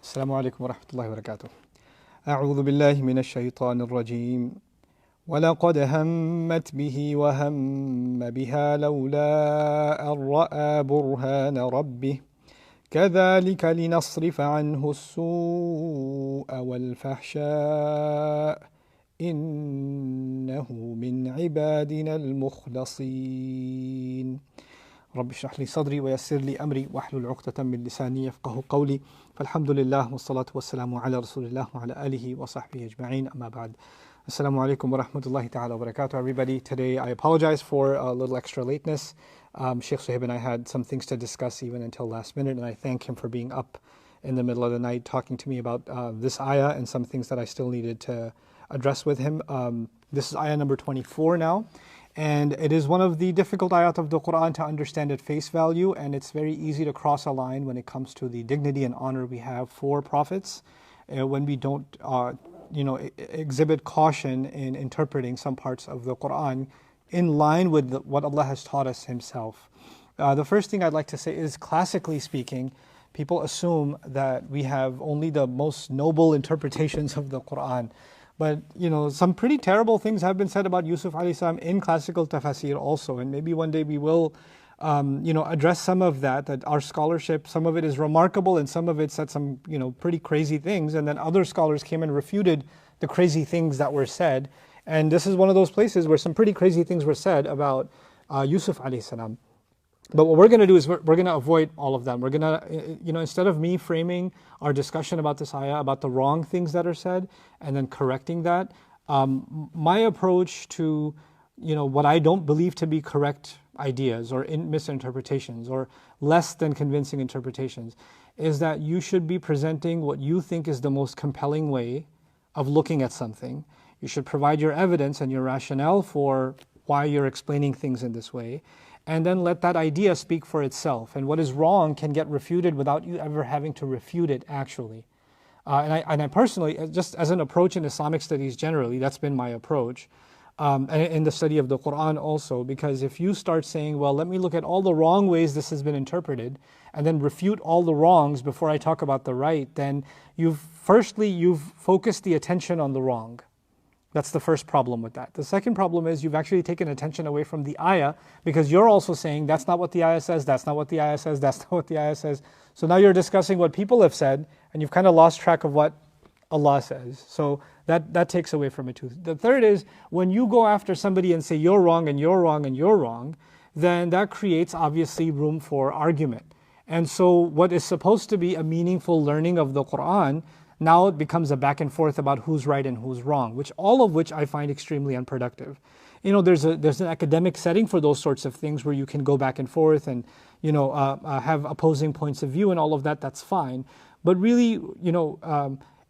السلام عليكم ورحمة الله وبركاته. أعوذ بالله من الشيطان الرجيم. ولقد همت به وهم بها لولا أن رأى برهان ربه كذلك لنصرف عنه السوء والفحشاء إنه من عبادنا المخلصين. رب اشرح لي صدري ويسر لي أمري واحلل عقدة من لساني يفقه قولي. فالحمد لله والصلاة والسلام على رسول الله وعلى آله وصحبه أجمعين. أما بعد. Assalamu alaikum wa rahmatullahi ta'ala wa barakatuh, everybody. Today I apologize for a little extra lateness. Sheikh Suhaib and I had some things to discuss even until last minute, and I thank him for being up in the middle of the night talking to me about this ayah and some things that I still needed to address with him. This is ayah number 24 now, and it is one of the difficult ayat of the Quran to understand at face value, and it's very easy to cross a line when it comes to the dignity and honor we have for prophets when we don't exhibit caution in interpreting some parts of the Quran in line with what Allah has taught us Himself. The first thing I'd like to say is, classically speaking, people assume that we have only the most noble interpretations of the Quran. But some pretty terrible things have been said about Yusuf alayhi salam in classical tafsir also, and maybe one day we will address some of that our scholarship, some of it is remarkable and some of it said some, pretty crazy things, and then other scholars came and refuted the crazy things that were said. And this is one of those places where some pretty crazy things were said about Yusuf alayhi salam. But what we're going to do is we're going to avoid all of them. We're going to, instead of me framing our discussion about this ayah, about the wrong things that are said, and then correcting that, my approach to, what I don't believe to be correct ideas or misinterpretations or less than convincing interpretations is that you should be presenting what you think is the most compelling way of looking at something. You should provide your evidence and your rationale for why you're explaining things in this way, and then let that idea speak for itself. And what is wrong can get refuted without you ever having to refute it actually. And I personally, just as an approach in Islamic studies generally, that's been my approach. And in the study of the Quran also, because if you start saying, well, let me look at all the wrong ways this has been interpreted and then refute all the wrongs before I talk about the right, then you've focused the attention on the wrong. That's the first problem with that. The second problem is you've actually taken attention away from the ayah, because you're also saying that's not what the ayah says, that's not what the ayah says, that's not what the ayah says. So now you're discussing what people have said and you've kind of lost track of what Allah says. So that takes away from it too. The third is, when you go after somebody and say you're wrong and you're wrong and you're wrong, then that creates obviously room for argument. And so what is supposed to be a meaningful learning of the Quran, now it becomes a back and forth about who's right and who's wrong, all of which I find extremely unproductive. There's an academic setting for those sorts of things where you can go back and forth and have opposing points of view and all of that. That's fine. But really,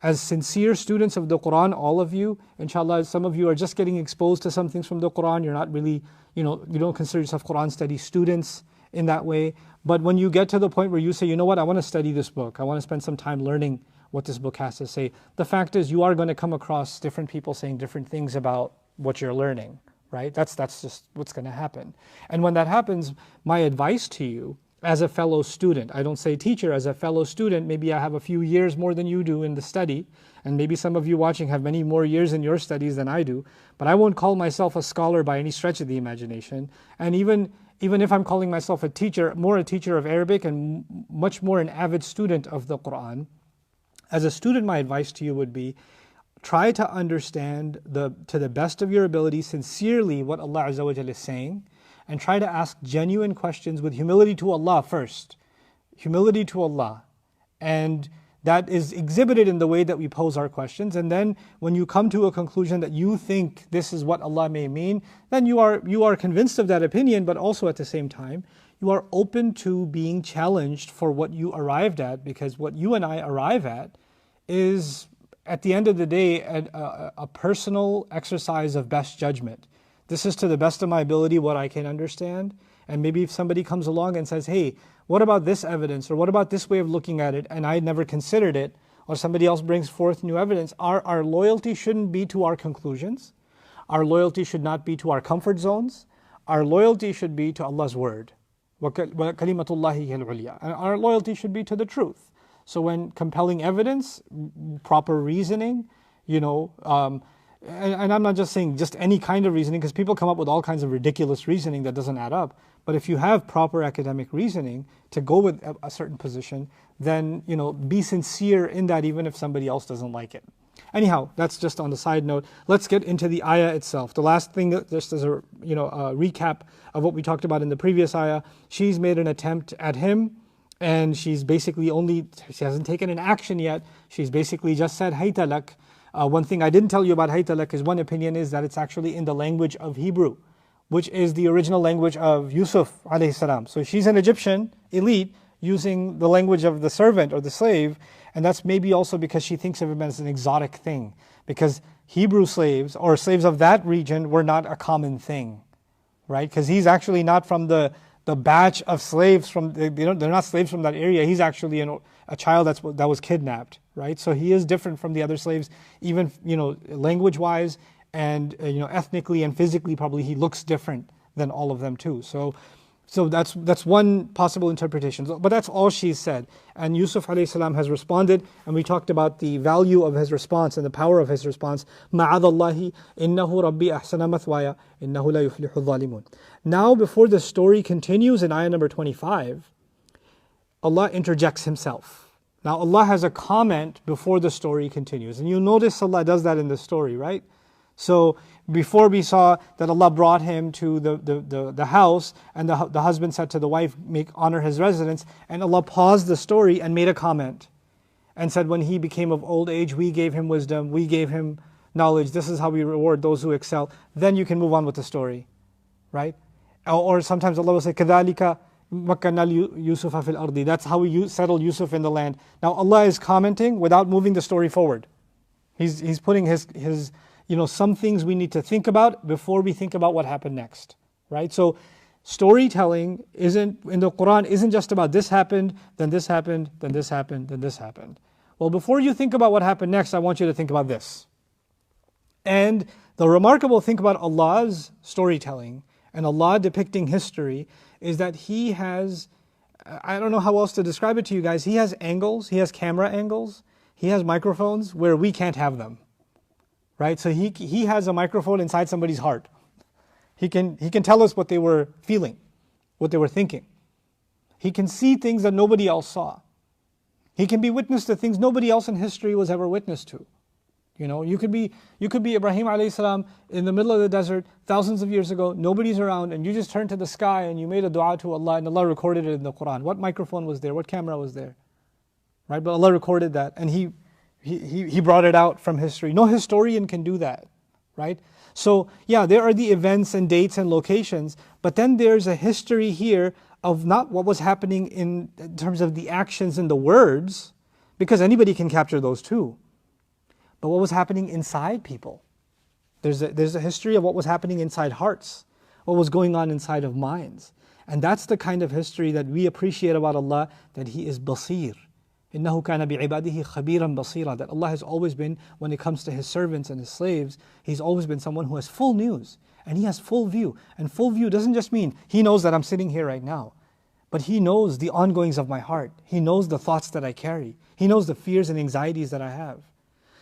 as sincere students of the Quran, all of you, inshallah, some of you are just getting exposed to some things from the Quran. You're not really, you don't consider yourself Quran study students in that way. But when you get to the point where you say, you know what, I want to study this book, I want to spend some time learning what this book has to say, the fact is you are going to come across different people saying different things about what you're learning, right? That's just what's going to happen. And when that happens, my advice to you as a fellow student, I don't say teacher, as a fellow student, maybe I have a few years more than you do in the study, and maybe some of you watching have many more years in your studies than I do, but I won't call myself a scholar by any stretch of the imagination. And even if I'm calling myself a teacher, more a teacher of Arabic and much more an avid student of the Quran, as a student, my advice to you would be, try to understand to the best of your ability sincerely what Allah Azza wa Jalla is saying, and try to ask genuine questions with humility to Allah first. Humility to Allah. And that is exhibited in the way that we pose our questions. And then when you come to a conclusion that you think this is what Allah may mean, then you are convinced of that opinion, but also at the same time, you are open to being challenged for what you arrived at, because what you and I arrive at is, at the end of the day, a personal exercise of best judgment. This is to the best of my ability what I can understand. And maybe if somebody comes along and says, hey, what about this evidence, or what about this way of looking at it, and I had never considered it, or somebody else brings forth new evidence, our loyalty shouldn't be to our conclusions. Our loyalty should not be to our comfort zones. Our loyalty should be to Allah's word. وَكَلِمَةُ اللَّهِ هِيَ الْعُلْيَا. And our loyalty should be to the truth. So when compelling evidence, proper reasoning, you know, and I'm not just saying just any kind of reasoning, because people come up with all kinds of ridiculous reasoning that doesn't add up. But if you have proper academic reasoning to go with a certain position, then, you know, be sincere in that, even if somebody else doesn't like it. Anyhow, that's just on the side note. Let's get into the ayah itself. The last thing, just as a, you know, a recap of what we talked about in the previous ayah, she's made an attempt at him, and she's basically she hasn't taken an action yet. She's basically just said, hayta lak. One thing I didn't tell you about hayta lak is, one opinion is that it's actually in the language of Hebrew, which is the original language of Yusuf alayhi salam. So she's an Egyptian elite using the language of the servant or the slave, and that's maybe also because she thinks of him as an exotic thing, because Hebrew slaves or slaves of that region were not a common thing, right? Because he's actually not from the batch of slaves from, they're not slaves from that area. He's actually a child that was kidnapped, right? So he is different from the other slaves, even, you know, language-wise, and you know, ethnically and physically, probably he looks different than all of them too. So that's one possible interpretation. But that's all she said. And Yusuf alayhi salam has responded, and we talked about the value of his response and the power of his response. Ma'adallahi innahu rabbi ahsana mathwaya innahu la yuflihu dhalimun. Now, before the story continues in ayah number 25, Allah interjects himself. Now Allah has a comment before the story continues. And you notice Allah does that in the story, right? So before we saw that Allah brought him to the house, and the husband said to the wife, honor his residence, and Allah paused the story and made a comment and said, when he became of old age, we gave him wisdom, we gave him knowledge, this is how we reward those who excel. Then you can move on with the story, right? Or sometimes Allah will say, كَذَلِكَ مَكَّنَّا يُوسُفَ فِي الْأَرْضِ. That's how we settled Yusuf in the land. Now Allah is commenting without moving the story forward. He's putting his you know, some things we need to think about before we think about what happened next, right? So storytelling in the Quran isn't just about this happened, then this happened, then this happened, then this happened. Well, before you think about what happened next, I want you to think about this. And the remarkable thing about Allah's storytelling and Allah depicting history is that He has, I don't know how else to describe it to you guys, He has angles, He has camera angles, He has microphones where we can't have them. Right? So he has a microphone inside somebody's heart. He can tell us what they were feeling, what they were thinking. He can see things that nobody else saw. He can be witness to things nobody else in history was ever witness to. You know, you could be Ibrahim alayhi salam in the middle of the desert thousands of years ago, nobody's around, and you just turned to the sky and you made a dua to Allah, and Allah recorded it in the Quran. What microphone was there? What camera was there? Right? But Allah recorded that, and He brought it out from history. No historian can do that, right? So yeah, there are the events and dates and locations, but then there's a history here of not what was happening in terms of the actions and the words, because anybody can capture those too, but what was happening inside people. There's a history of what was happening inside hearts, what was going on inside of minds. And that's the kind of history that we appreciate about Allah, that He is basir. إِنَّهُ كَانَ بِعِبَادِهِ خَبِيرًا بَصِيرًا. That Allah has always been, when it comes to His servants and His slaves, He's always been someone who has full news, and He has full view. And full view doesn't just mean He knows that I'm sitting here right now, but He knows the ongoings of my heart. He knows the thoughts that I carry. He knows the fears and anxieties that I have.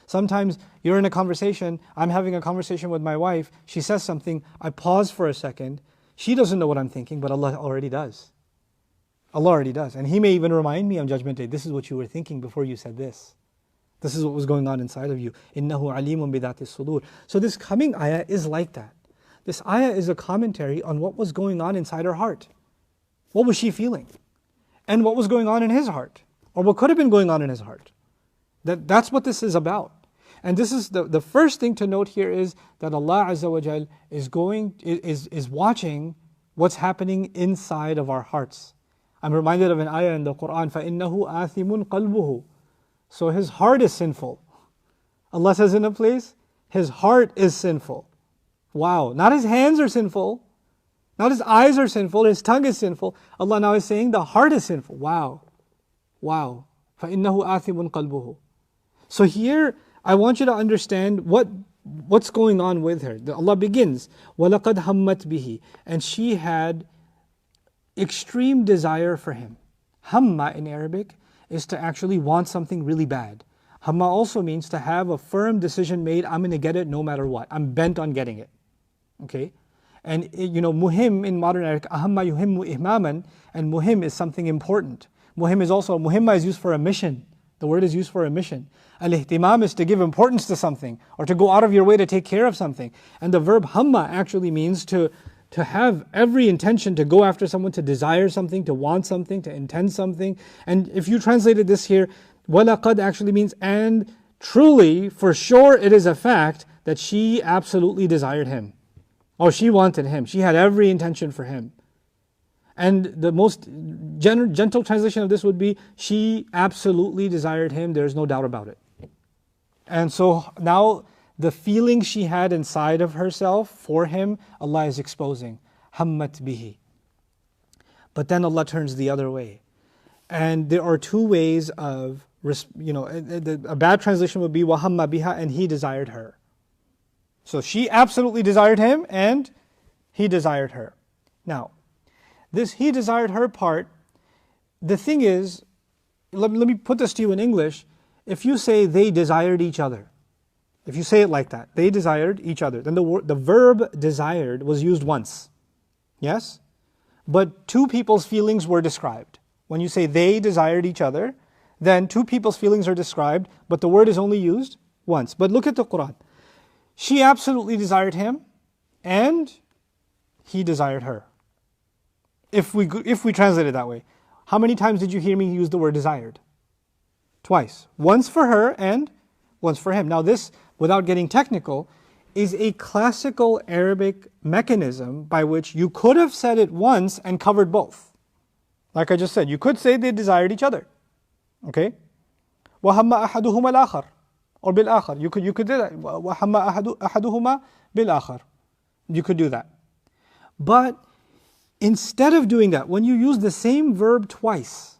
Sometimes you're in a conversation, I'm having a conversation with my wife, she says something, I pause for a second, she doesn't know what I'm thinking, but Allah already does. Allah already does. And He may even remind me on Judgment Day, this is what you were thinking before you said this. This is what was going on inside of you. إِنَّهُ عَلِيمٌ بِذَاتِ الصُّدُورِ. So this coming ayah is like that. This ayah is a commentary on what was going on inside her heart. What was she feeling? And what was going on in his heart? Or what could have been going on in his heart? That's what this is about. And this is the first thing to note here is that Allah Azza wa Jal is watching what's happening inside of our hearts. I'm reminded of an ayah in the Quran, فَإِنَّهُ آثِمٌ قَلْبُهُ. So his heart is sinful. Allah says in a place, his heart is sinful. Wow, not his hands are sinful, not his eyes are sinful, his tongue is sinful. Allah now is saying the heart is sinful. Wow. فَإِنَّهُ آثِمٌ قَلْبُهُ. So here, I want you to understand what's going on with her. Allah begins, وَلَقَدْ هَمَّتْ بِهِ. And she had extreme desire for him. Hamma in Arabic is to actually want something really bad. Hamma also means to have a firm decision made, I'm going to get it no matter what. I'm bent on getting it. Okay? And muhim in modern Arabic, ahamma yuhimmu ihmaman, and muhim is something important. Muhimma is used for a mission. The word is used for a mission. Al-ihtimam is to give importance to something, or to go out of your way to take care of something. And the verb hamma actually means to have every intention to go after someone, to desire something, to want something, to intend something. And if you translated this here, walaqad actually means, and truly, for sure it is a fact that she absolutely desired him. Oh, she wanted him. She had every intention for him. And the most gentle translation of this would be, she absolutely desired him, there's no doubt about it. And so now the feeling she had inside of herself for him, Allah is exposing. Hammat bihi. But then Allah turns the other way. And there are two ways of, a bad translation would be wahamma biha, and he desired her. So she absolutely desired him and he desired her. Now, this he desired her part, the thing is, let me put this to you in English. If you say they desired each other, if you say it like that, they desired each other, then the verb desired was used once. Yes? But two people's feelings were described. When you say they desired each other, then two people's feelings are described, but the word is only used once. But look at the Quran. She absolutely desired him, and he desired her. If we translate it that way. How many times did you hear me use the word desired? Twice. Once for her and once for him. Now this, without getting technical, is a classical Arabic mechanism by which you could have said it once and covered both. Like I just said, you could say they desired each other. Okay? وَهَمَّ أَحَدُهُمَا الْآخَرِ, or بِالْآخَرِ. You could do that. وَهَمَّ أَحَدُهُمَا بِالْآخَرِ. You could do that. But instead of doing that, when you use the same verb twice,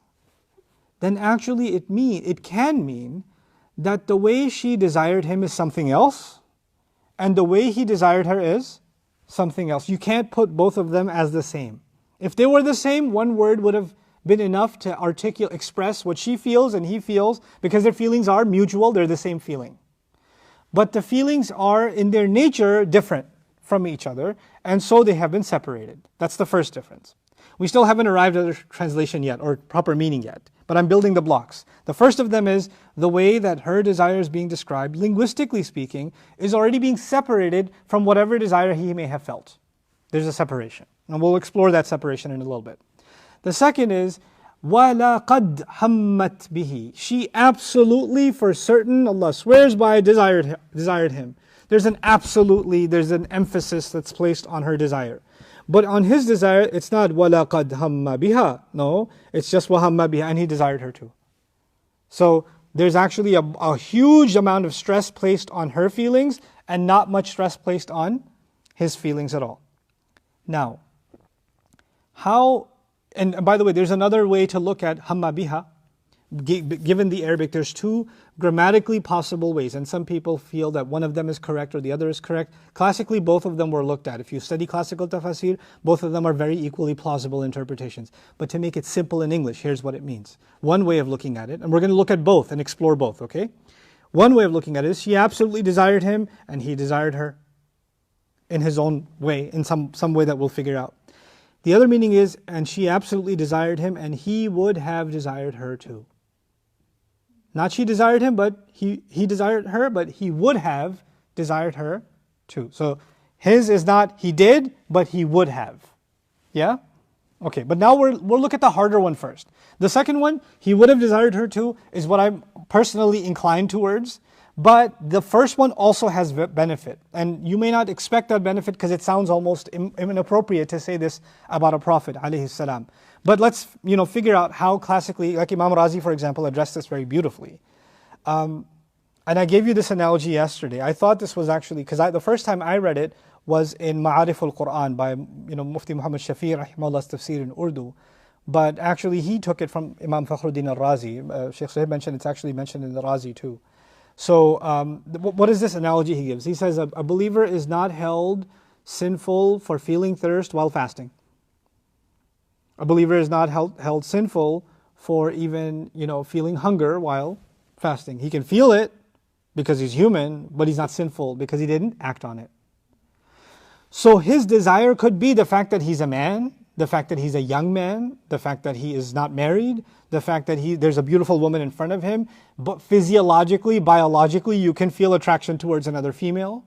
then actually it can mean that the way she desired him is something else, and the way he desired her is something else. You can't put both of them as the same. If they were the same, one word would have been enough to express what she feels and he feels, because their feelings are mutual, they're the same feeling. But the feelings are in their nature different from each other, and so they have been separated. That's the first difference. We still haven't arrived at a translation yet, or proper meaning yet, but I'm building the blocks. The first of them is the way that her desire is being described, linguistically speaking, is already being separated from whatever desire he may have felt. There's a separation. And we'll explore that separation in a little bit. The second is, وَلَقَدْ هَمَّتْ بِهِ. She absolutely, for certain, Allah swears by, desired him. There's an emphasis that's placed on her desire. But on his desire, it's not وَلَقَدْ هَمَّ بِهَا. No, it's just وَهَمَّ بِهَا, and he desired her too. So there's actually a huge amount of stress placed on her feelings, and not much stress placed on his feelings at all. Now, and by the way, there's another way to look at hamma biha. Given the Arabic, there's two grammatically possible ways, and some people feel that one of them is correct or the other is correct. Classically, both of them were looked at. If you study classical tafasir, both of them are very equally plausible interpretations. But to make it simple in English, here's what it means. One way of looking at it, and we're going to look at both and explore both, okay? One way of looking at it is, she absolutely desired him, and he desired her in his own way, in some way that we'll figure out. The other meaning is, and she absolutely desired him, and he would have desired her too. Not she desired him, but he desired her, but he would have desired her too. So his is not he did, but he would have. Yeah? Okay, but now we'll look at the harder one first. The second one, he would have desired her too, is what I'm personally inclined towards. But the first one also has benefit. And you may not expect that benefit because it sounds almost inappropriate to say this about a prophet, alayhi salam. But let's figure out how classically, like Imam Razi, for example, addressed this very beautifully. And I gave you this analogy yesterday. I thought this was actually, because the first time I read it was in Ma'arif al-Quran by Mufti Muhammad Shafi, rahimahullah's tafsir in Urdu. But actually he took it from Imam Fakhruddin al-Razi. Sheikh Sahib mentioned it's actually mentioned in the Razi too. So what is this analogy he gives? He says a believer is not held sinful for feeling thirst while fasting. A believer is not held sinful for even, feeling hunger while fasting. He can feel it because he's human, but he's not sinful because he didn't act on it. So his desire could be the fact that he's a man, the fact that he's a young man, the fact that he is not married, the fact that there's a beautiful woman in front of him, but physiologically, biologically, you can feel attraction towards another female.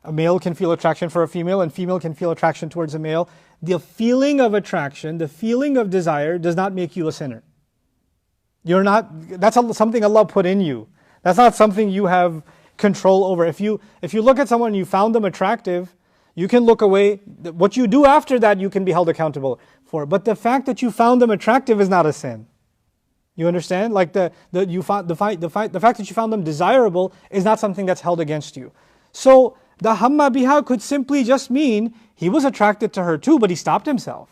A male can feel attraction for a female, and female can feel attraction towards a male. The feeling of attraction, the feeling of desire does not make you a sinner. That's something Allah put in you. That's not something you have control over. If you look at someone and you found them attractive, you can look away. What you do after that, you can be held accountable for. But the fact that you found them attractive is not a sin. You understand? Like the fact that you found them desirable is not something that's held against you. So the hamma biha could simply just mean he was attracted to her too, but he stopped himself.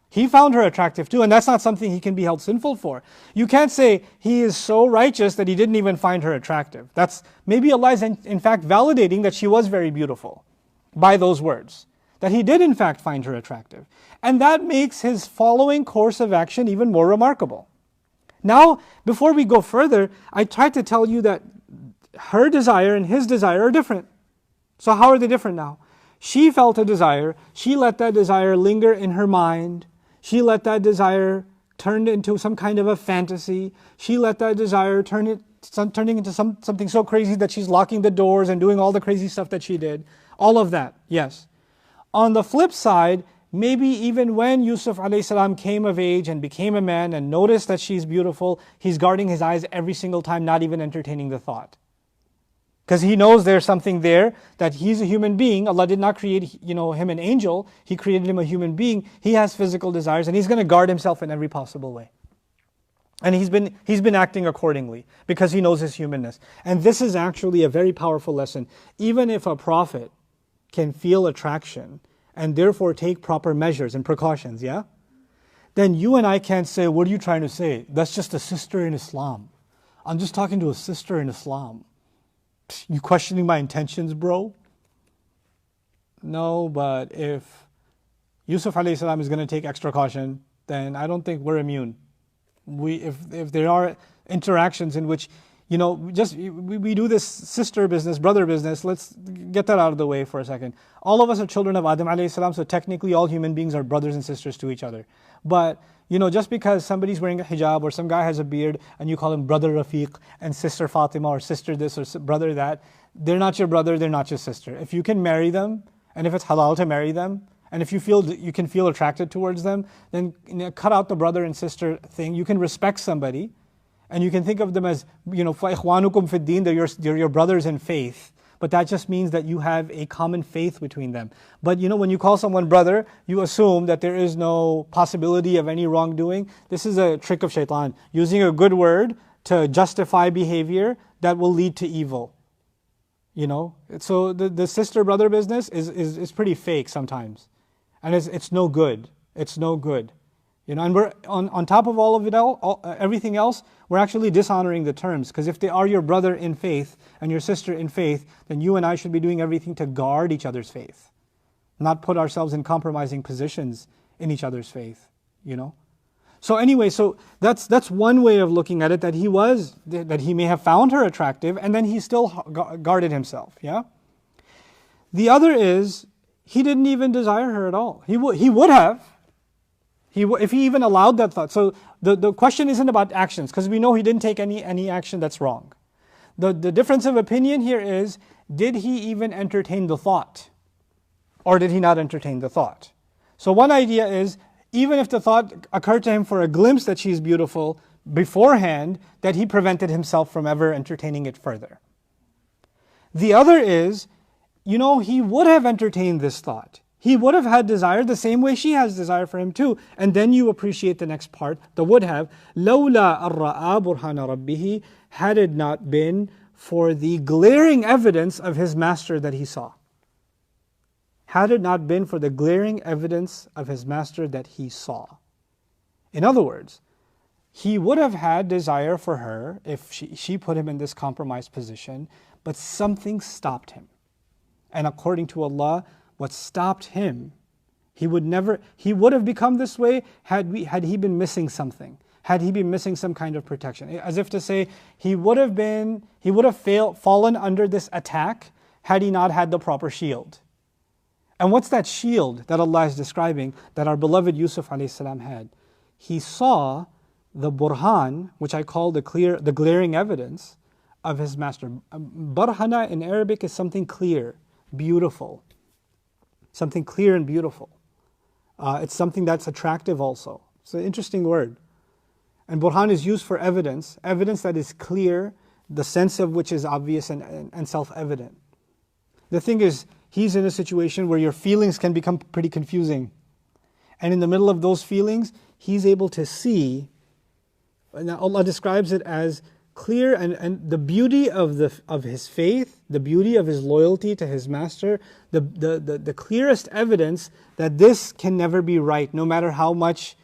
He found her attractive too, and that's not something he can be held sinful for. You can't say he is so righteous that he didn't even find her attractive. Maybe Allah is in fact validating that she was very beautiful by those words, that he did in fact find her attractive. And that makes his following course of action even more remarkable. Now, before we go further, I tried to tell you that her desire and his desire are different. So how are they different now? She felt a desire, she let that desire linger in her mind, she let that desire turn into some kind of a fantasy, she let that desire turning into something so crazy that she's locking the doors and doing all the crazy stuff that she did. All of that, yes. On the flip side, maybe even when Yusuf a.s. came of age and became a man and noticed that she's beautiful, he's guarding his eyes every single time, not even entertaining the thought. Because he knows there's something there, that he's a human being. Allah did not create him an angel. He created him a human being. He has physical desires and he's going to guard himself in every possible way. And he's been acting accordingly because he knows his humanness. And this is actually a very powerful lesson. Even if a prophet can feel attraction and therefore take proper measures and precautions, yeah? Then you and I can't say, what are you trying to say? That's just a sister in Islam. I'm just talking to a sister in Islam. You questioning my intentions, bro? No, but if Yusuf a.s. is going to take extra caution, then I don't think we're immune. If there are interactions in which, we do this sister business, brother business, let's get that out of the way for a second. All of us are children of Adam a.s., so technically all human beings are brothers and sisters to each other. But, just because somebody's wearing a hijab or some guy has a beard and you call him brother Rafiq and sister Fatima or sister this or brother that, they're not your brother, they're not your sister. If you can marry them, and if it's halal to marry them, and if you can feel attracted towards them, then cut out the brother and sister thing. You can respect somebody, and you can think of them as, فَإِخْوَانُكُمْ فِي الدِّينِ, they're your brothers in faith. But that just means that you have a common faith between them. But when you call someone brother, you assume that there is no possibility of any wrongdoing. This is a trick of shaitan, using a good word to justify behavior that will lead to evil. So the sister-brother business is pretty fake sometimes. And it's no good. It's no good. And we're on top of all of it, everything else, we're actually dishonoring the terms. Because if they are your brother in faith and your sister in faith, then you and I should be doing everything to guard each other's faith, not put ourselves in compromising positions in each other's faith. So anyway, so that's one way of looking at it, that he may have found her attractive, and then he still guarded himself. Yeah. The other is, he didn't even desire her at all. He would have. If he even allowed that thought. So the question isn't about actions, because we know he didn't take any action that's wrong. The difference of opinion here is, did he even entertain the thought? Or did he not entertain the thought? So one idea is, even if the thought occurred to him for a glimpse that she's beautiful beforehand, that he prevented himself from ever entertaining it further. The other is, he would have entertained this thought. He would have had desire the same way she has desire for him too. And then you appreciate the next part, the would have. لَوْلَا أَرَّآ بُرْهَانَ رَبِّهِ, had it not been for the glaring evidence of his master that he saw. Had it not been for the glaring evidence of his master that he saw. In other words, he would have had desire for her if she put him in this compromised position, but something stopped him. And according to Allah, what stopped him, he would have become this way had he been missing something. had he been missing some kind of protection. As if to say, he would have fallen under this attack had he not had the proper shield. And what's that shield that Allah is describing that our beloved Yusuf ﷺ had? He saw the burhan, which I call the glaring evidence of his master. Barhana in Arabic is something clear, beautiful. Something clear and beautiful. It's something that's attractive also. It's an interesting word. And burhan is used for evidence that is clear, the sense of which is obvious and self-evident. The thing is, he's in a situation where your feelings can become pretty confusing. And in the middle of those feelings, he's able to see. Now Allah describes it as clear, and the beauty of his faith, the beauty of his loyalty to his master, the clearest evidence that this can never be right, no matter how much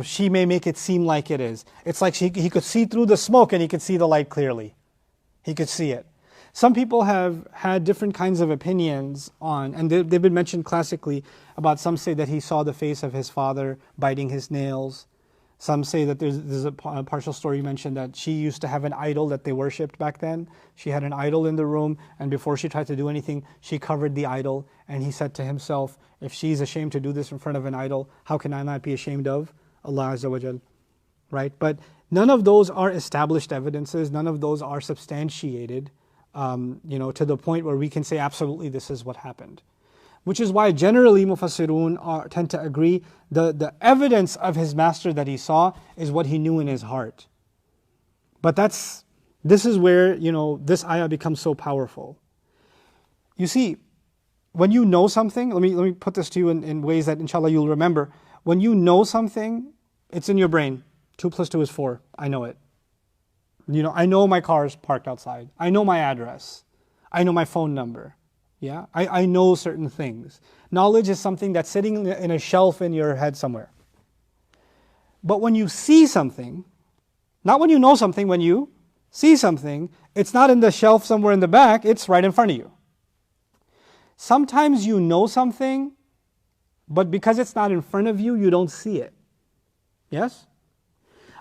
she may make it seem like it is. It's like he could see through the smoke and he could see the light clearly. He could see it. Some people have had different kinds of opinions on, and they've been mentioned classically, about some say that he saw the face of his father biting his nails. Some say that there's a partial story mentioned that she used to have an idol that they worshipped back then. She had an idol in the room, and before she tried to do anything, she covered the idol. And he said to himself, if she's ashamed to do this in front of an idol, how can I not be ashamed of Allah Azza wa Jal? Right? But none of those are established evidences. None of those are substantiated, to the point where we can say absolutely this is what happened. Which is why generally Mufassirun tend to agree the evidence of his master that he saw is what he knew in his heart. But this is where this ayah becomes so powerful. You see, when you know something, let me put this to you in ways that inshallah you'll remember. When you know something, it's in your brain. 2 + 2 is 4. I know it. I know my car is parked outside. I know my address. I know my phone number. Yeah, I know certain things. Knowledge is something that's sitting in a shelf in your head somewhere. But when you see something, not when you know something, when you see something, it's not in the shelf somewhere in the back, it's right in front of you. Sometimes you know something, but because it's not in front of you, you don't see it. Yes?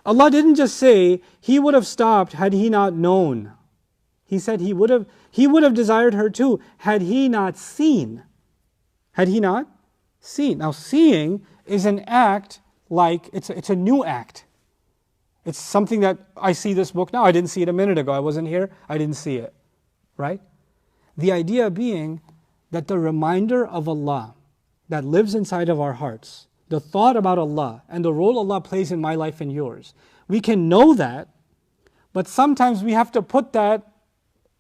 Allah didn't just say he would have stopped had he not known. He said he would have desired her too had he not seen. Had he not seen. Now seeing is an act like, it's a new act. It's something that I see this book now. I didn't see it a minute ago. I wasn't here. I didn't see it. Right? The idea being that the reminder of Allah that lives inside of our hearts, the thought about Allah and the role Allah plays in my life and yours, we can know that, but sometimes we have to put that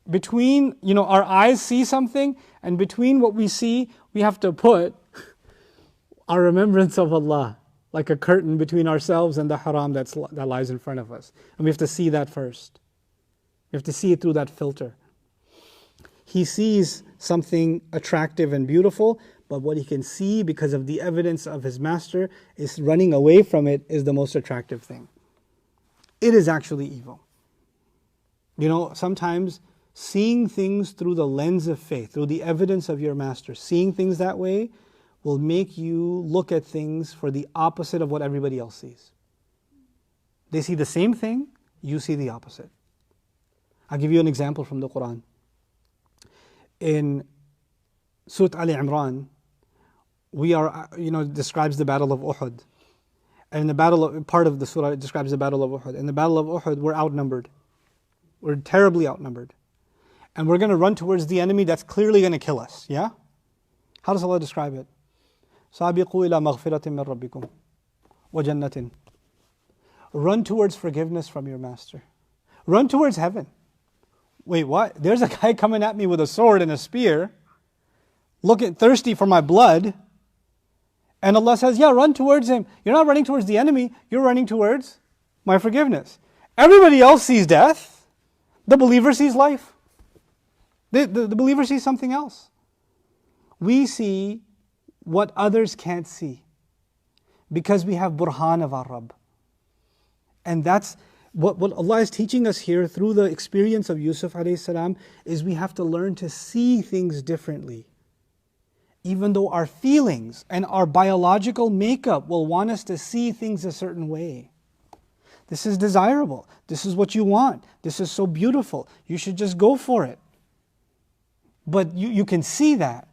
between, our eyes see something, and between what we see, we have to put our remembrance of Allah, like a curtain between ourselves and the haram that lies in front of us. And we have to see that first. We have to see it through that filter. He sees something attractive and beautiful, but what he can see because of the evidence of his master is running away from it is the most attractive thing. It is actually evil. Sometimes seeing things through the lens of faith, through the evidence of your master, seeing things that way will make you look at things for the opposite of what everybody else sees. They see the same thing, you see the opposite. I'll give you an example from the Quran. In Surah Ali Imran, describes the battle of Uhud. And part of the surah describes the battle of Uhud. In the battle of Uhud, we're outnumbered. We're terribly outnumbered. And we're going to run towards the enemy that's clearly going to kill us. Yeah? How does Allah describe it? سَابِقُوا إِلَى مَغْفِرَةٍ مِّن رَبِّكُمْ وَجَنَّةٍ. Run towards forgiveness from your master. Run towards heaven. Wait, what? There's a guy coming at me with a sword and a spear, thirsty for my blood. And Allah says, yeah, run towards him. You're not running towards the enemy, you're running towards my forgiveness. Everybody else sees death. The believer sees life. The believer sees something else. We see what others can't see because we have burhan of our Rabb. And that's what Allah is teaching us here through the experience of Yusuf alayhi salam, is we have to learn to see things differently. Even though our feelings and our biological makeup will want us to see things a certain way. This is desirable. This is what you want. This is so beautiful. You should just go for it. But you can see that.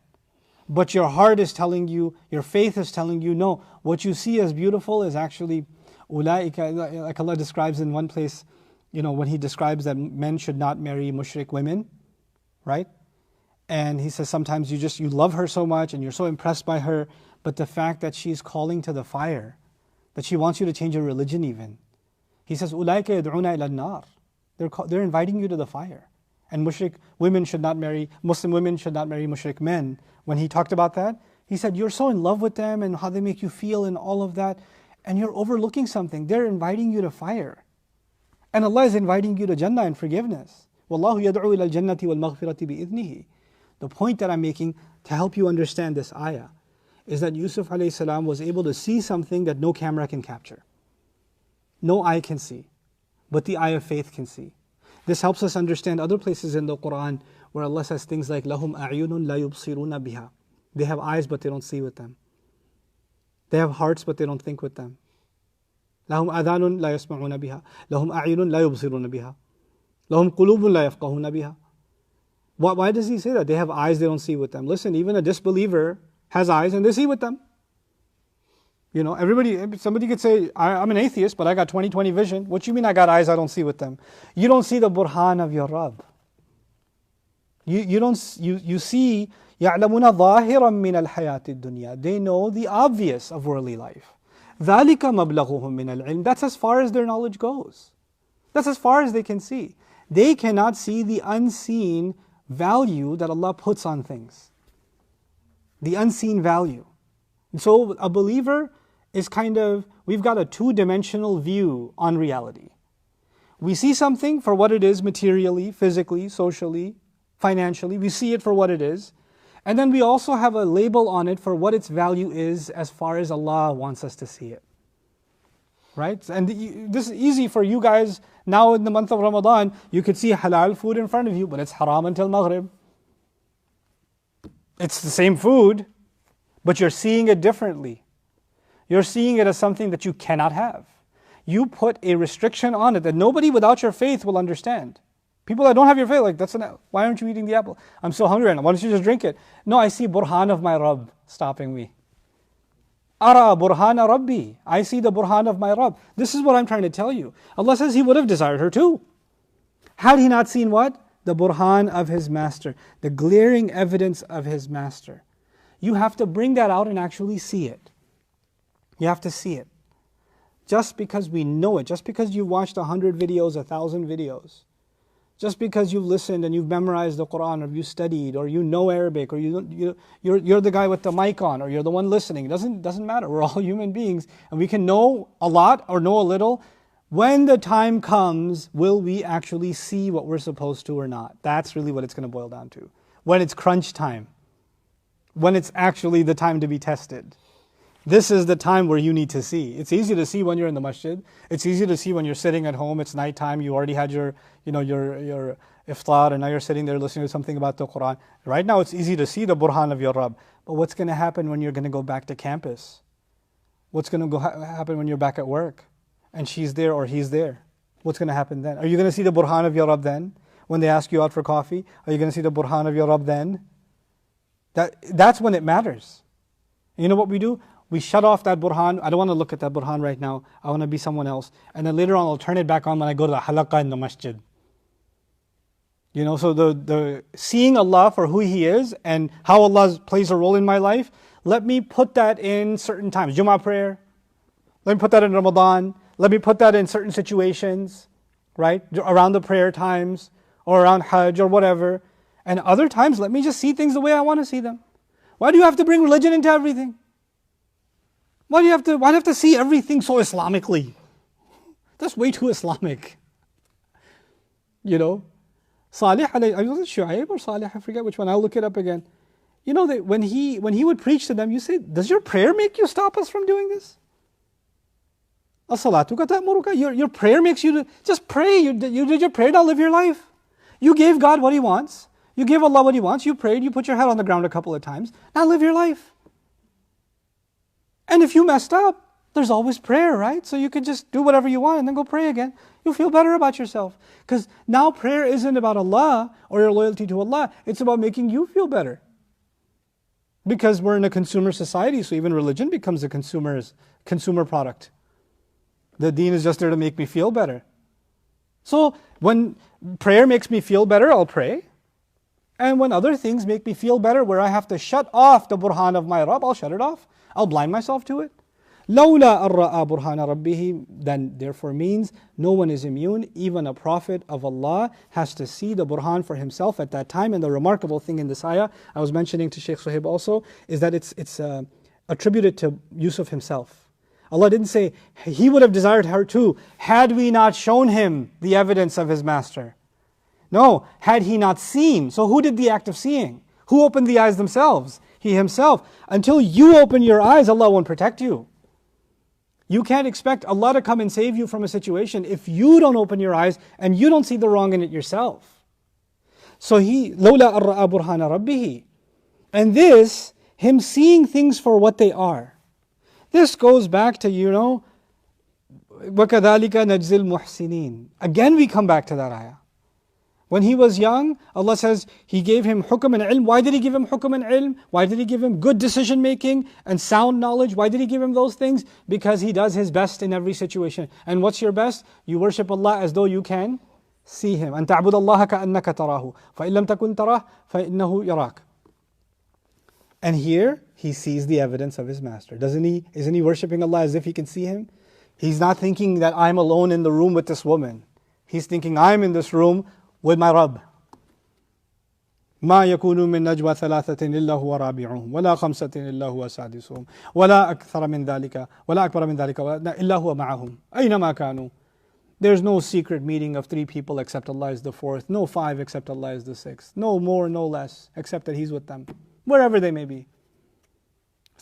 But your heart is telling you, your faith is telling you, no, what you see as beautiful is actually, ulaika, like Allah describes in one place, when He describes that men should not marry mushrik women, right? And He says sometimes you love her so much and you're so impressed by her, but the fact that she's calling to the fire, that she wants you to change your religion even. He says, ulaika yad'una ila an-nar. They're inviting you to the fire. And mushrik women should not marry, Muslim women should not marry mushrik men. When He talked about that, He said, you're so in love with them and how they make you feel and all of that, and you're overlooking something. They're inviting you to fire. And Allah is inviting you to Jannah and forgiveness. Wallahu yad'u ila al-jannati wal-maghfirati bi'idhnihi. The point that I'm making to help you understand this ayah is that Yusuf alayhi salam was able to see something that no camera can capture. No eye can see, but the eye of faith can see. This helps us understand other places in the Quran where Allah says things like, لَهُمْ أَعْيُنٌ لَا يُبْصِرُونَ بِهَا. They have eyes but they don't see with them. They have hearts but they don't think with them. لَهُمْ أَذَانٌ لَا يَسْمَعُونَ بِهَا. لَهُمْ أَعْيُنٌ لَا يُبْصِرُونَ بِهَا. لَهُمْ قُلُوبٌ لَا يَفْقَهُونَ بِهَا. Why does He say that? They have eyes, they don't see with them. Listen, even a disbeliever has eyes and they see with them. Somebody could say, I'm an atheist, but I got 20/20 vision. What you mean I got eyes, I don't see with them? You don't see the burhan of your Rabb. You see, يَعْلَمُونَ ظَاهِرًا مِنَ الْحَيَاةِ الدُّنْيَا. They know the obvious of worldly life. ذَلِكَ مَبْلَغُهُم مِنَ الْعِلْمِ. That's as far as their knowledge goes. That's as far as they can see. They cannot see the unseen value that Allah puts on things. The unseen value. And so a believer is we've got a two-dimensional view on reality. We see something for what it is materially, physically, socially, financially. We see it for what it is. And then we also have a label on it for what its value is as far as Allah wants us to see it. Right? And this is easy for you guys. Now in the month of Ramadan, you could see halal food in front of you, but it's haram until Maghrib. It's the same food, but you're seeing it differently. You're seeing it as something that you cannot have. You put a restriction on it that nobody without your faith will understand. People that don't have your faith, why aren't you eating the apple? I'm so hungry right now. Why don't you just drink it? No, I see burhan of my Rabb stopping me. Ara burhana Rabbi. I see the burhan of my Rabb. This is what I'm trying to tell you. Allah says He would have desired her too. Had He not seen what? The burhan of His master. The glaring evidence of His master. You have to bring that out and actually see it. You have to see it. Just because we know it, just because you watched 100 videos, 1,000 videos, just because you've listened and you've memorized the Quran, or you studied, or you know Arabic, or you're the guy with the mic on, or you're the one listening, it doesn't matter. We're all human beings, and we can know a lot or know a little. When the time comes, will we actually see what we're supposed to or not? That's really what it's going to boil down to. When it's crunch time, when it's actually the time to be tested. This is the time where you need to see. It's easy to see when you're in the masjid. It's easy to see when you're sitting at home. It's nighttime. You already had your iftar, and now you're sitting there listening to something about the Quran. Right now, it's easy to see the burhan of your Rabb. But what's going to happen when you're going to go back to campus? What's going to happen when you're back at work, and she's there or he's there? What's going to happen then? Are you going to see the burhan of your Rabb then? When they ask you out for coffee, are you going to see the burhan of your Rabb then? That's when it matters. You know what we do? We shut off that burhan. I don't want to look at that burhan right now. I want to be someone else. And then later on, I'll turn it back on when I go to the halaqah in the masjid. So the seeing Allah for who He is and how Allah plays a role in my life, let me put that in certain times. Jummah prayer. Let me put that in Ramadan. Let me put that in certain situations, right? Around the prayer times or around Hajj or whatever. And other times, let me just see things the way I want to see them. Why do you have to bring religion into everything? Why do you have to see everything so Islamically? That's way too Islamic. Salih, was it Shu'aib or Salih? I forget which one. I'll look it up again. That when he would preach to them, you say, does your prayer make you stop us from doing this? As-salatuka ta'muruka. Your prayer makes you to just pray. You did your prayer, now live your life. You gave God what He wants. You gave Allah what He wants. You prayed. You put your head on the ground a couple of times. Now live your life. And if you messed up, There's always prayer, right? So you could just do whatever you want and then go pray again. You'll feel better about yourself. Because now prayer isn't about Allah or your loyalty to Allah. It's about making you feel better. Because we're in a consumer society, so even religion becomes a consumer product. The deen is just there to make me feel better. So when prayer makes me feel better, I'll pray. And when other things make me feel better, where I have to shut off the burhan of my Rabb, I'll shut it off. I'll blind myself to it. لَوْلَا أَرَّأَى بُرْهَانَ رَبِّهِ, then therefore means no one is immune. Even a prophet of Allah has to see the burhan for himself at that time. And the remarkable thing in this ayah, I was mentioning to Shaykh Suhaib also, is that it's attributed to Yusuf himself. Allah didn't say, he would have desired her too, had we not shown him the evidence of his master. No, had he not seen. So who did the act of seeing? Who opened the eyes themselves? He himself. Until you open your eyes, Allah won't protect you. You can't expect Allah to come and save you from a situation if you don't open your eyes and you don't see the wrong in it yourself. So لَوْلَا أَرَّأَى بُرْهَانَ رَبِّهِ. And this, him seeing things for what they are. This goes back to, وَكَذَلِكَ نَجْزِي الْمُحْسِنِينَ. Again we come back to that ayah. When he was young, Allah says He gave him hukm and ilm. Why did He give him hukm and ilm? Why did He give him good decision making and sound knowledge? Why did He give him those things? Because he does his best in every situation. And what's your best? You worship Allah as though you can see Him. أَن تَعْبُدَ اللَّهَ كَأَنَّكَ تَرَاهُ فَإِن لَمْ تَكُنْ تَرَاهُ فَإِنَّهُ يَرَاكَ. And here, he sees the evidence of his master. Isn't he worshipping Allah as if he can see Him? He's not thinking that I'm alone in the room with this woman. He's thinking I'm in this room with my Rabb. ما يكون من نجوى ثلاثة إلا هو رابعهم ولا خمسة إلا هو سادسهم ولا أكثر من ذلك ولا أكبر من ذلك إلا هو معهم أينما كانوا. There's no secret meeting of 3 people except Allah is the 4th. No 5 except Allah is the 6th. No more, no less, except that He's with them, wherever they may be.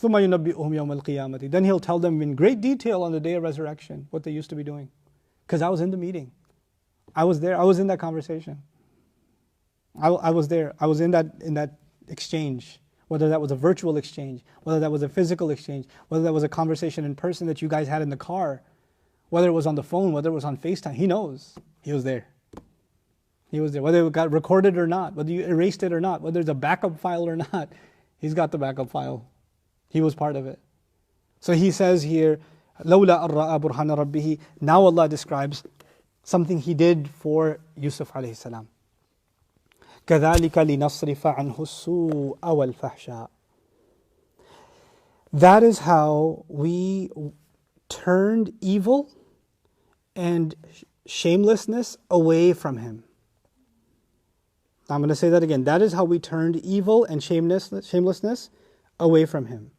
ثم ينبئهم يوم القيامة. Then He'll tell them in great detail on the day of resurrection what they used to be doing. Because I was in the meeting. I was there. I was in that conversation. I was there. I was in that exchange. Whether that was a virtual exchange, whether that was a physical exchange, whether that was a conversation in person that you guys had in the car, whether it was on the phone, whether it was on FaceTime. He knows. He was there. He was there. Whether it got recorded or not, whether you erased it or not, whether it's a backup file or not, He's got the backup file. He was part of it. So He says here, لَوْلَا أَرَّأَى بُرْهَانَ رَبِّهِ. Now Allah describes something He did for Yusuf alayhi salam. كَذَلِكَ لِنَصْرِفَ عَنْهُ السُّوءَ وَالْفَحْشَاءَ. That is how we turned evil and shamelessness away from him. I'm going to say that again. That is how we turned evil and shamelessness away from him.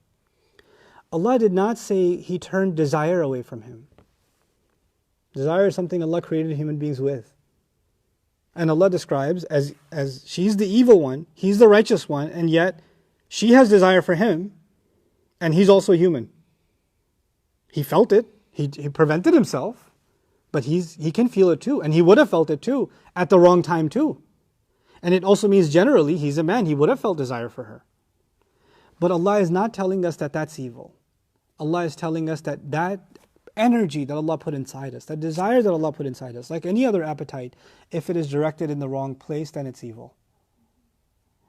Allah did not say He turned desire away from him. Desire is something Allah created human beings with. And Allah describes as she's the evil one, he's the righteous one, and yet she has desire for him, and he's also human. He felt it, he prevented himself, but he can feel it too, and he would have felt it too, at the wrong time too. And it also means generally, he's a man, he would have felt desire for her. But Allah is not telling us that that's evil. Allah is telling us that energy that Allah put inside us, that desire that Allah put inside us, like any other appetite, if it is directed in the wrong place, then it's evil.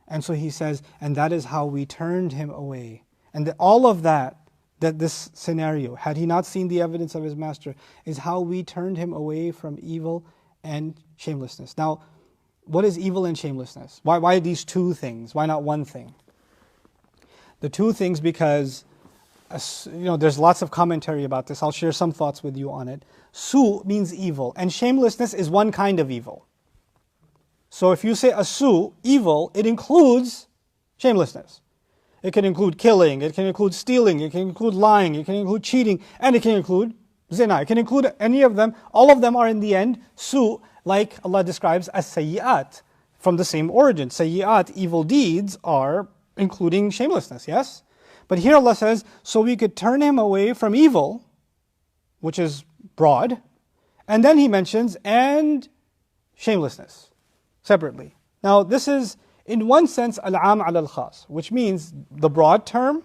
And so He says, and that is how we turned him away. And all of that this scenario, had he not seen the evidence of his master, is how we turned him away from evil and shamelessness. Now, what is evil and shamelessness? Why these 2 things? Why not one thing? The 2 things because there's lots of commentary about this. I'll share some thoughts with you on it. Su means evil, and shamelessness is one kind of evil. So if you say a su, evil, it includes shamelessness. It can include killing, it can include stealing, it can include lying, it can include cheating, and it can include zina. It can include any of them. All of them are in the end su, like Allah describes as sayyi'at, from the same origin. Sayyi'at, evil deeds, are including shamelessness, yes? But here Allah says, so we could turn him away from evil, which is broad, and then He mentions, and shamelessness, separately. Now this is, in one sense, al-am ala al-khas, which means the broad term,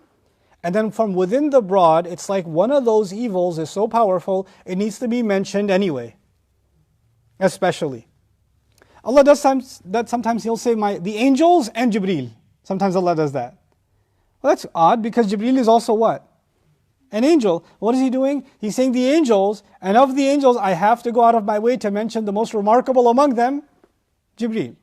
And then from within the broad, it's like one of those evils is so powerful, it needs to be mentioned anyway. Especially. Allah does that sometimes He'll say, the angels and Jibreel. Sometimes Allah does that. Well, that's odd because Jibreel is also what? An angel. What is He doing? He's saying the angels, and of the angels, I have to go out of my way to mention the most remarkable among them, Jibreel.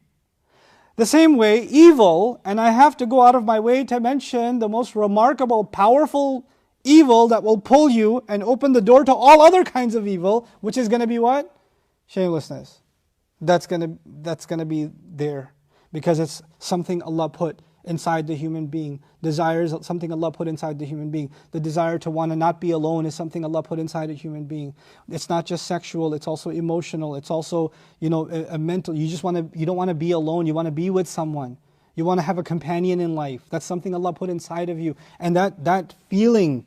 The same way, evil, and I have to go out of my way to mention the most remarkable, powerful evil that will pull you and open the door to all other kinds of evil, which is going to be what? Shamelessness. That's going to be there because it's something Allah put inside the human being. Desire is something Allah put inside the human being. The desire to want to not be alone is something Allah put inside a human being. It's not just sexual, it's also emotional, it's also, a mental. You don't want to be alone, you want to be with someone. You want to have a companion in life. That's something Allah put inside of you. And that feeling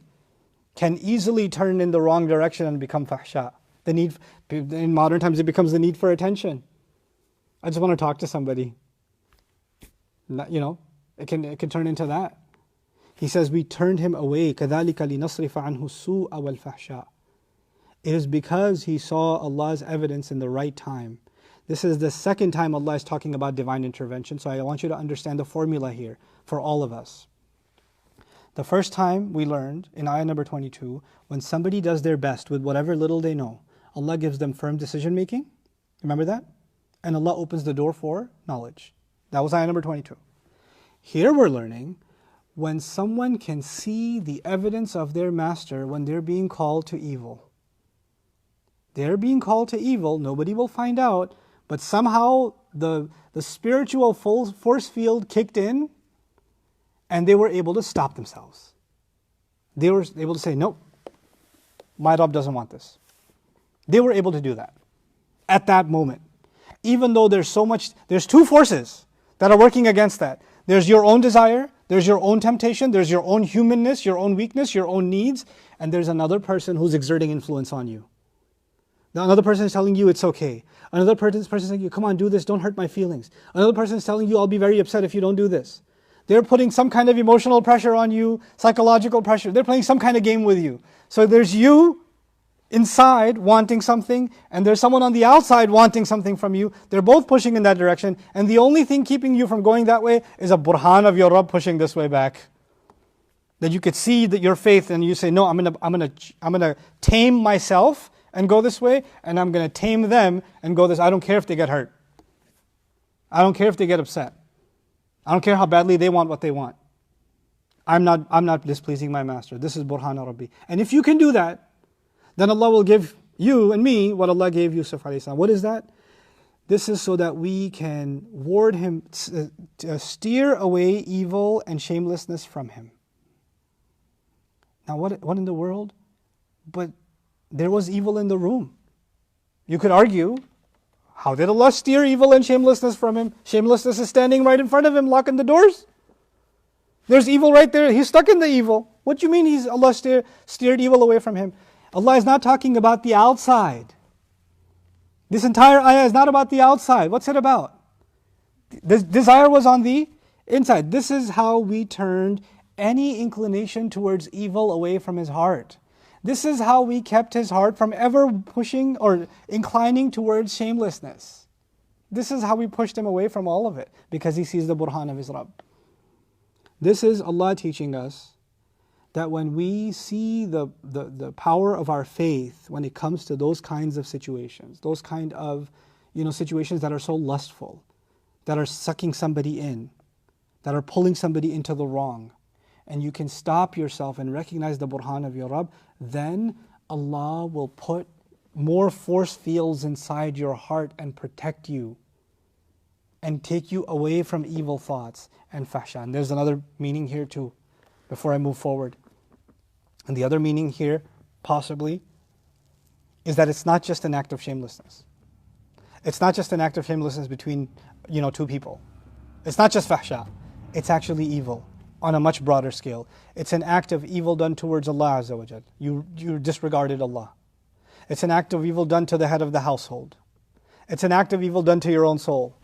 can easily turn in the wrong direction and become fahsha. In modern times it becomes the need for attention. I just want to talk to somebody. It can turn into that. He says, we turned him away. كَذَلِكَ لِنَصْرِفَ عَنْهُ السُّوءَ وَالْفَحْشَاءَ. It is because he saw Allah's evidence in the right time. This is the second time Allah is talking about divine intervention. So I want you to understand the formula here for all of us. The first time we learned in ayah number 22, when somebody does their best with whatever little they know, Allah gives them firm decision making. Remember that? And Allah opens the door for knowledge. That was ayah number 22. Here we're learning when someone can see the evidence of their master when they're being called to evil. They're being called to evil, nobody will find out, but somehow the spiritual force field kicked in and they were able to stop themselves. They were able to say, nope, my Rabb doesn't want this. They were able to do that at that moment. Even though there's two forces that are working against that. There's your own desire, there's your own temptation, there's your own humanness, your own weakness, your own needs, and there's another person who's exerting influence on you. Now, another person is telling you it's okay. Another person is telling you, come on, do this, don't hurt my feelings. Another person is telling you, I'll be very upset if you don't do this. They're putting some kind of emotional pressure on you, psychological pressure. They're playing some kind of game with you. So there's you inside wanting something, and there's someone on the outside wanting something from you. They're both pushing in that direction, and the only thing keeping you from going that way is a burhan of your Rabb pushing this way back. That you could see that your faith, and you say, no, I'm gonna tame myself and go this way, and I'm gonna tame them and go this. I don't care if they get hurt. I don't care if they get upset. I don't care how badly they want what they want. I'm not displeasing my master. This is burhan Rabbi. And if you can do that, then Allah will give you and me what Allah gave Yusuf alayhi salam. What is that? This is so that we can ward him, steer away evil and shamelessness from him. Now what in the world? But there was evil in the room. You could argue, how did Allah steer evil and shamelessness from him? Shamelessness is standing right in front of him, locking the doors. There's evil right there. He's stuck in the evil. What do you mean Allah steered evil away from him? Allah is not talking about the outside. This entire ayah is not about the outside. What's it about? The desire was on the inside. This is how we turned any inclination towards evil away from his heart. This is how we kept his heart from ever pushing or inclining towards shamelessness. This is how we pushed him away from all of it, because he sees the burhan of his Rabb. This is Allah teaching us that when we see the power of our faith when it comes to those kinds of situations, those kind of situations that are so lustful, that are sucking somebody in, that are pulling somebody into the wrong, and you can stop yourself and recognize the burhan of your Rabb, then Allah will put more force fields inside your heart and protect you and take you away from evil thoughts and fahsha. And there's another meaning here too, before I move forward. And the other meaning here, possibly, is that it's not just an act of shamelessness. It's not just an act of shamelessness between, two people. It's not just fahsha. It's actually evil on a much broader scale. It's an act of evil done towards Allah Azza wa Jal. You disregarded Allah. It's an act of evil done to the head of the household. It's an act of evil done to your own soul.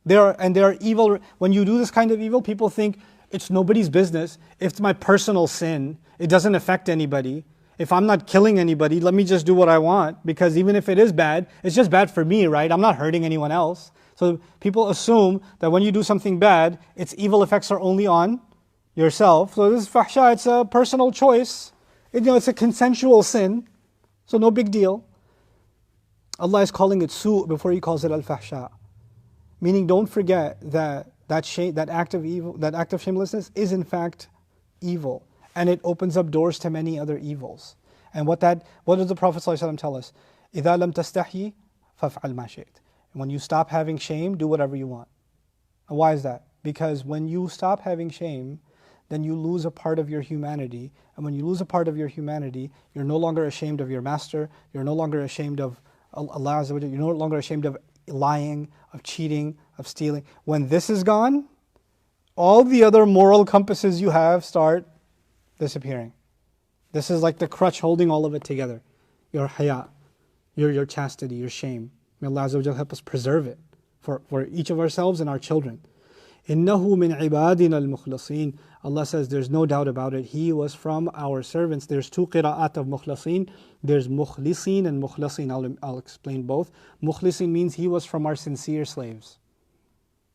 There are evil, when you do this kind of evil, people think It's nobody's business. If it's my personal sin, it doesn't affect anybody. If I'm not killing anybody, let me just do what I want, because even if it is bad, it's just bad for me, right? I'm not hurting anyone else. So people assume that when you do something bad, its evil effects are only on yourself. So this is fahsha, it's a personal choice. It's a consensual sin, so no big deal. Allah is calling it su' before He calls it al-fahsha. Meaning, don't forget that act of evil, that act of shamelessness is in fact evil. And it opens up doors to many other evils. And what does the Prophet ﷺ tell us? إِذَا لَمْ تَسْتَحْيِ فَافْعَلْ مَا شِئْتَ. When you stop having shame, do whatever you want. And why is that? Because when you stop having shame, then you lose a part of your humanity. And when you lose a part of your humanity, you're no longer ashamed of your master, you're no longer ashamed of Allah Azza wa Jalla, you're no longer ashamed of lying, of cheating, of stealing. When this is gone, all the other moral compasses you have start disappearing. This is like the crutch holding all of it together. Your haya, your chastity, your shame. May Allah Azza wa Jalla help us preserve it for each of ourselves and our children. إِنَّهُ مِنْ عِبَادِنَا الْمُخْلَصِينَ. Allah says there's no doubt about it. He was from our servants. There's two qira'at of mukhlasin. There's mukhlisin and mukhlasin. I'll explain both. Mukhlisin means he was from our sincere slaves.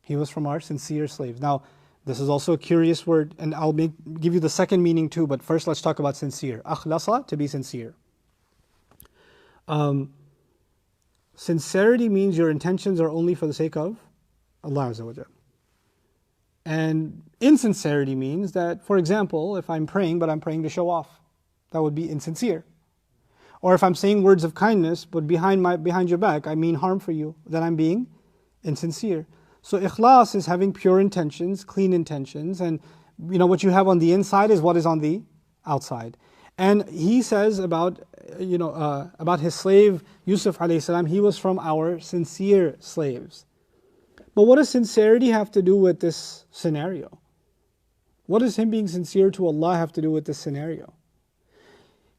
He was from our sincere slaves. Now, this is also a curious word, and I'll give you the second meaning too, but first let's talk about sincere. Akhlasa, to be sincere. Sincerity means your intentions are only for the sake of Allah Azza wa Jalla. And insincerity means that, for example, if I'm praying, but I'm praying to show off, that would be insincere. Or if I'm saying words of kindness, but behind your back, I mean harm for you, then I'm being insincere. So ikhlas is having pure intentions, clean intentions, and what you have on the inside is what is on the outside. And he says about his slave Yusuf alayhi salam, he was from our sincere slaves. But what does sincerity have to do with this scenario? What does him being sincere to Allah have to do with this scenario?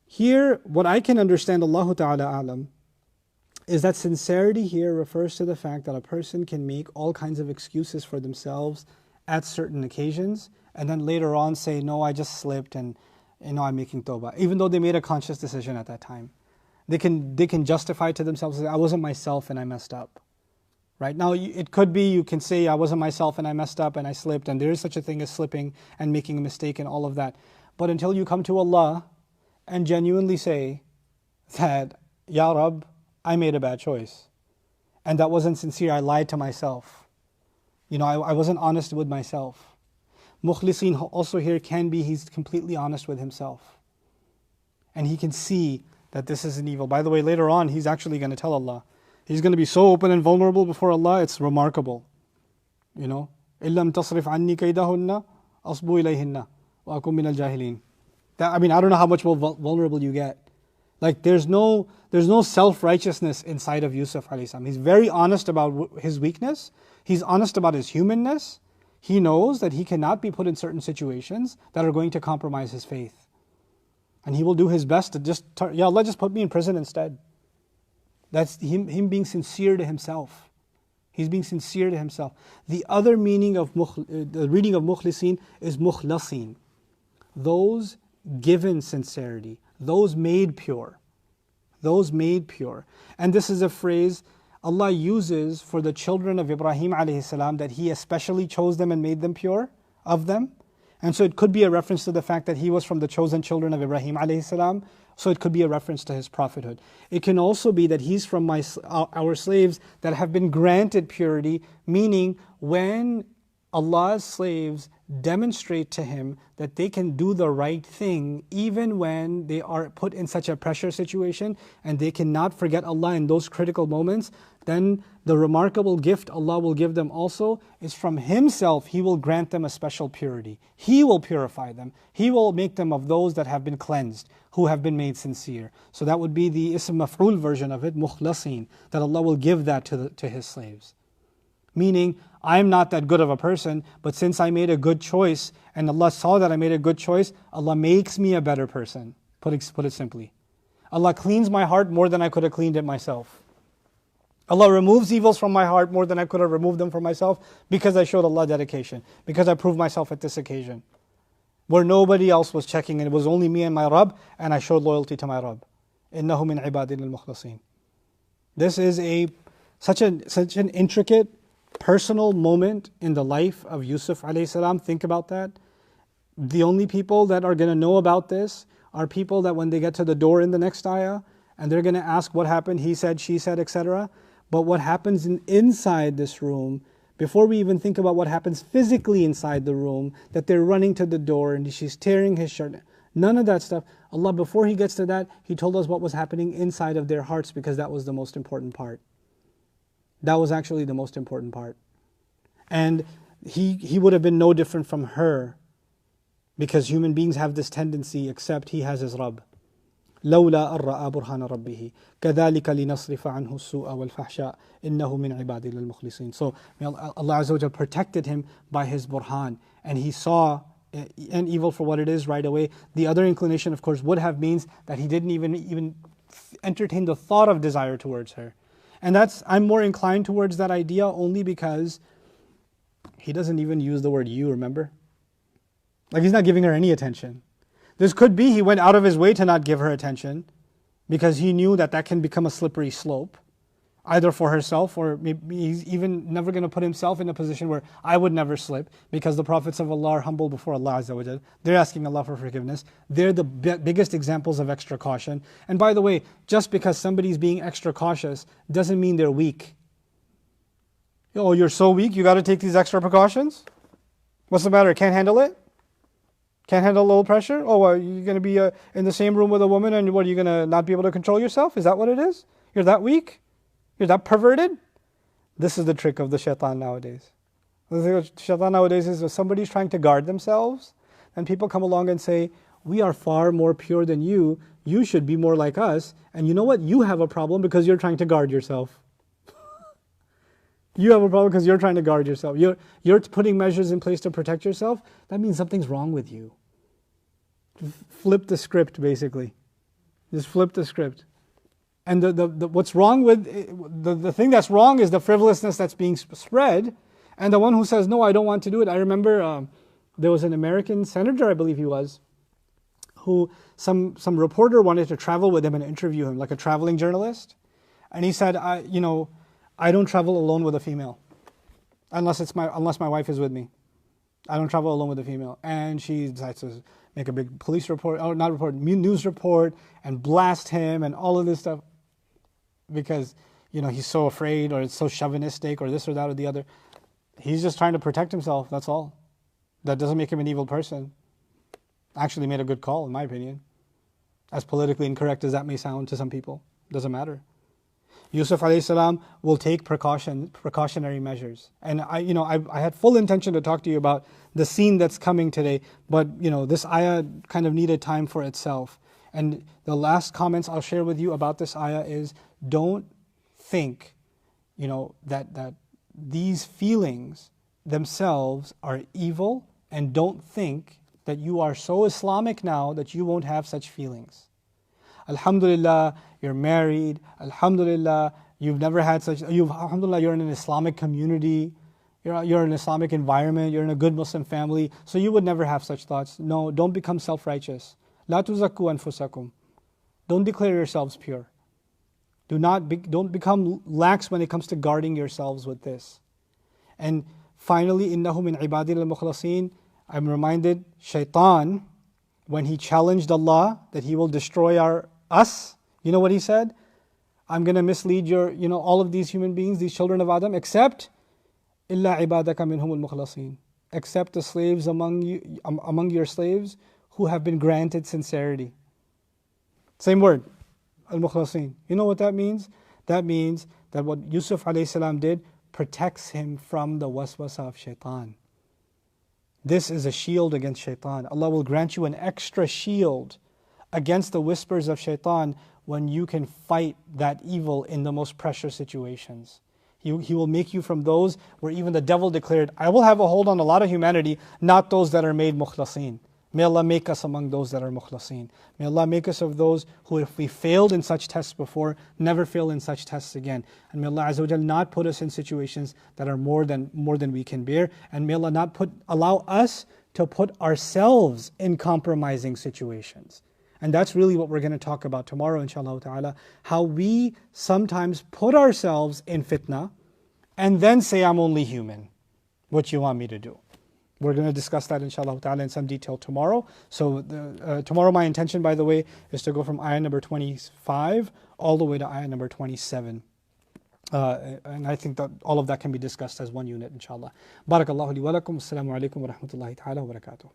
Here, what I can understand, Allahu Ta'ala Alam, is that sincerity here refers to the fact that a person can make all kinds of excuses for themselves at certain occasions, and then later on say, no, I just slipped and I'm making tawbah, even though they made a conscious decision at that time. They can justify to themselves, I wasn't myself and I messed up. Right? Now, it could be you can say, I wasn't myself and I messed up and I slipped, and there is such a thing as slipping and making a mistake and all of that. But until you come to Allah and genuinely say that, Ya Rabb, I made a bad choice. And that wasn't sincere, I lied to myself. I wasn't honest with myself. Mukhlisin also here can be, he's completely honest with himself. And he can see that this is an evil. By the way, later on, he's actually going to tell Allah. He's going to be so open and vulnerable before Allah, it's remarkable. إِلَّمْ تَصْرِفْ عَنِّي كَيْدَهُنَّ أَصْبُ إِلَيْهِنَّ وَأَكُمْ مِنَ الْجَاهِلِينَ. I don't know how much more vulnerable you get. Like there's no self-righteousness inside of Yusuf alayhi salam. He's very honest about his weakness. He's honest about his humanness. He knows that he cannot be put in certain situations that are going to compromise his faith. And he will do his best to Ya Allah, just put me in prison instead. That's him being sincere to himself. He's being sincere to himself. The other meaning of the reading of mukhlisin is mukhlasin. Those given sincerity, those made pure. Those made pure. And this is a phrase Allah uses for the children of Ibrahim alayhi salam, that He especially chose them and made them pure of them. And so it could be a reference to the fact that he was from the chosen children of Ibrahim alayhi salam. So it could be a reference to his prophethood. It can also be that he's from our slaves that have been granted purity, meaning when Allah's slaves demonstrate to him that they can do the right thing even when they are put in such a pressure situation and they cannot forget Allah in those critical moments, then the remarkable gift Allah will give them also is from Himself. He will grant them a special purity. He will purify them. He will make them of those that have been cleansed, who have been made sincere. So that would be the ism maf'ul version of it, mukhlasin, that Allah will give that to His slaves. Meaning, I'm not that good of a person, but since I made a good choice, and Allah saw that I made a good choice, Allah makes me a better person. Put it simply. Allah cleans my heart more than I could have cleaned it myself. Allah removes evils from my heart more than I could have removed them from myself because I showed Allah dedication, because I proved myself at this occasion, where nobody else was checking and it was only me and my Rabb, and I showed loyalty to my Rabb. إِنَّهُ مِنْ عِبَادِنَا الْمُخْلَصِينَ. This is such an intricate, personal moment in the life of Yusuf alayhi salam. Think about that. The only people that are going to know about this are people that when they get to the door in the next ayah, and they're going to ask what happened, he said, she said, etc. But what happens inside this room, before we even think about what happens physically inside the room, that they're running to the door and she's tearing his shirt, none of that stuff. Allah, before He gets to that, He told us what was happening inside of their hearts, because that was the most important part. That was actually the most important part. And he would have been no different from her, because human beings have this tendency, except he has his Rabb. لولا أن رأى برهان ربه كذلك لنصرف عنه السوء والفحشاء إنه من عبادنا المخلصين. So Allah Azza wa Jalla protected him by His burhan, and he saw an evil for what it is right away. The other inclination, of course, would have means that he didn't even entertain the thought of desire towards her. And I'm more inclined towards that idea only because he doesn't even use the word you, remember? Like, he's not giving her any attention. This could be he went out of his way to not give her attention because he knew that can become a slippery slope, either for herself, or maybe he's even never going to put himself in a position where I would never slip, because the prophets of Allah are humble before Allah Azza wa Jal. They're asking Allah for forgiveness. They're the biggest examples of extra caution. And by the way, just because somebody's being extra cautious doesn't mean they're weak. Oh, you're so weak, you got to take these extra precautions? What's the matter? Can't handle it? Can't handle a little pressure? Oh, well, you're going to be in the same room with a woman, and what, are you going to not be able to control yourself? Is that what it is? You're that weak? You're that perverted? This is the trick of the shaitan nowadays. The thing of shaitan nowadays is if somebody's trying to guard themselves, and people come along and say, we are far more pure than you should be more like us, and you know what? You have a problem because you're trying to guard yourself. You have a problem because you're trying to guard yourself. You're putting measures in place to protect yourself. That means something's wrong with you. Flip the script, basically. Just flip the script. And what's wrong with the thing that's wrong is the frivolousness that's being spread, and the one who says, no, I don't want to do it. I remember there was an American senator, I believe he was, who some reporter wanted to travel with him and interview him, like a traveling journalist. And he said, I don't travel alone with a female, unless my wife is with me. I don't travel alone with a female. And she decides to make a big police report, or not report, news report, and blast him and all of this stuff, because he's so afraid, or it's so chauvinistic, or this or that or the other. He's just trying to protect himself, that's all. That doesn't make him an evil person. Actually made a good call, in my opinion. As politically incorrect as that may sound to some people, doesn't matter. Yusuf alayhi salam will take precautionary measures. And I had full intention to talk to you about the scene that's coming today, but this ayah kind of needed time for itself. And the last comments I'll share with you about this ayah is, don't think that these feelings themselves are evil, and don't think that you are so Islamic now that you won't have such feelings. Alhamdulillah, you're married. Alhamdulillah, you've never had such. Alhamdulillah, you're in an Islamic community. You're in an Islamic environment. You're in a good Muslim family. So you would never have such thoughts. No, don't become self-righteous. La tuzakku anfusakum. Don't declare yourselves pure. Don't become lax when it comes to guarding yourselves with this. And finally, innahu min ibadina al-mukhlasin. I'm reminded, shaitan, when he challenged Allah that he will destroy us, you know what he said? I'm going to mislead all of these human beings, these children of Adam, except illa ibadaka minhum al-mukhlasin, except the slaves among your slaves who have been granted sincerity. Same word, al-mukhlasin. You know what that means? That means that what Yusuf alayhi salam did protects him from the waswasa of shaitan. This is a shield against shaitan. Allah will grant you an extra shield against the whispers of shaitan when you can fight that evil in the most pressure situations. He will make you from those where even the devil declared, I will have a hold on a lot of humanity, not those that are made mukhlasin, May Allah make us among those that are mukhlasin. May Allah make us of those who, if we failed in such tests before, never fail in such tests again. And may Allah Azza wa Jal not put us in situations that are more than we can bear. And may Allah not allow us to put ourselves in compromising situations. And that's really what we're going to talk about tomorrow, inshallah ta'ala. How we sometimes put ourselves in fitna and then say, I'm only human. What you want me to do? We're going to discuss that inshallah ta'ala in some detail tomorrow. So tomorrow my intention, by the way, is to go from ayah number 25 all the way to ayah number 27. And I think that all of that can be discussed as one unit inshallah. Barakallahu li wa lakum. Assalamu alaikum wa rahmatullahi ta'ala wa barakatuh.